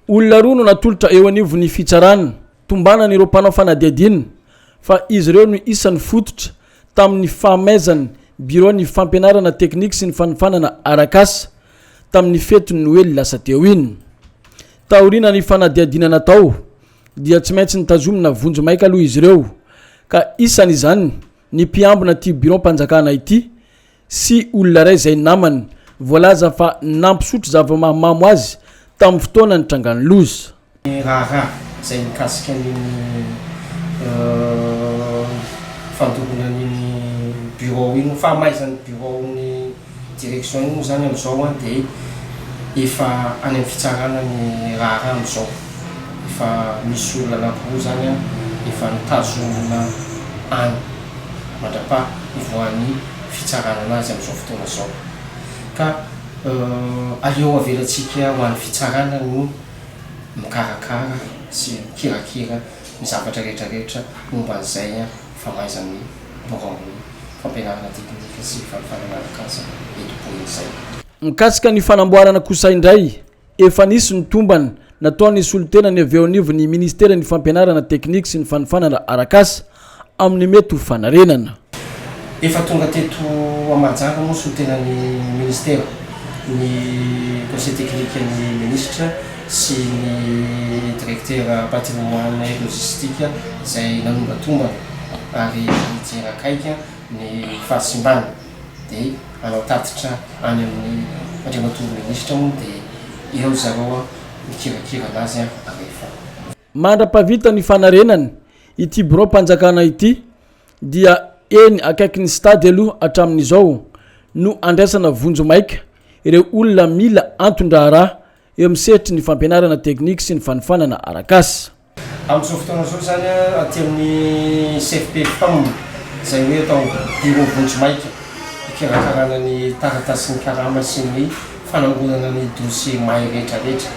olona roa no natolotra eo anivon'ny fitsarana tombanana ireo mpanao fanadiadina fa izy ireo no isan'ny fototra tamin'ny fahamaizany biro ny fampianarana teknika sy ny fanifanana arakasa tamin'ny fetiny Noely lasa teo iny. Taorina ny fanadiadina natao dia tsy maintsy nitazomina vonjo maika aloha izy ireo ka isan'izany ny mpiambina ty biro mpanjakana ity sy olona ray izay namany voalaza fa nampisotro zava-mahamamo azy tamin'ny fotoana ny trangany loza. Raha izay mikasika ny fandokona ny bureau iny fahamaizan'ny bureau ny direction iny zany amin'izao dia efa any amin'ny fitsarana ny raha amin'izao efa misy olona anankiroa zany efa nitazomina any mandrapa ivoan'ny fitsarana anazy amin'izao fotoana zao ka aleo avelatsika ho an'ny fitsarana no mikarakara sy mikirakira ny zavatra rehetrarehetra momba an'izay famaizan'ny bureau fampianarana teknika sy fanifanana arakasa etopoin'izay. Mikasika ny fanamboarana kosa indray efa nisy ny tombana nataony solotena ny avy eo anivon'ny ministera ny fampianarana teknika sy ny fanifanana arakasa amin'ny mety ho fanarenana. Efa tonga teto Mahajanga moa solotenan'ny ministera ny conseil technique ny ministre sy ny directeur patrimoine et logistique izay nanombatongana ary jerakaiky ny fahasimbana dia anao tatitra any amin'ny andriamatory ministra moa dia eo zareo mikirakira anazy rehefa mandrapavita ny fanarenany ity biro mpanjakana ity dia eny akaiky ny stade aloha hatramin'izao no andraisana vonjo maika ireo olona mila antondraharaha eo miseritry ny fampianarana teknika sy ny fanifanana arakasa. Amin'izao fotoana zao zany aty amin'ny CFP FAM izay hoe atao biro vonjo maika ikarakarana ny taratasy ny karama sy ny fanangonana ny dossier may rehetrarehetra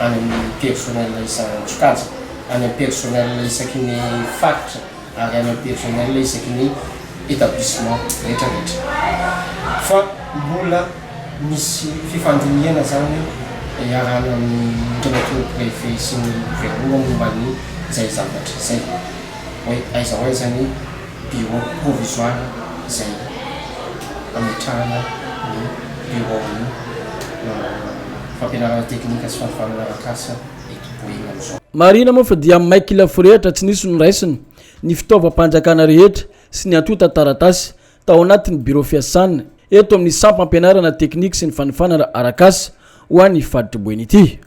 any amin'ny personnel isan-tsokaja any amin'ny personnel isaky ny faritra ary any amin'ny personnel isaky ny établissement rehetrarehetra fa mbola misy fifandiniana zany iarana amin'ny ndriamatory préfet sy ny gouvernement momba ny izay zavatra izay hoe aiza ho aiza ny bureau provisoire izay ametrahana ny bureau ny fampianarana teknika sy fanifanana arakasa etopoina amin'izao. Marina moa fa dia maiky lafirehitra tsy nisy noraisiny ny fitaovam-panjakana rehetra sy ny antota taratasy tao anatin'ny biro fiasana eto amin'ny sampam-pianarana teknika sy ny fanifanana arakasa ho an'ny faditry boeny ity.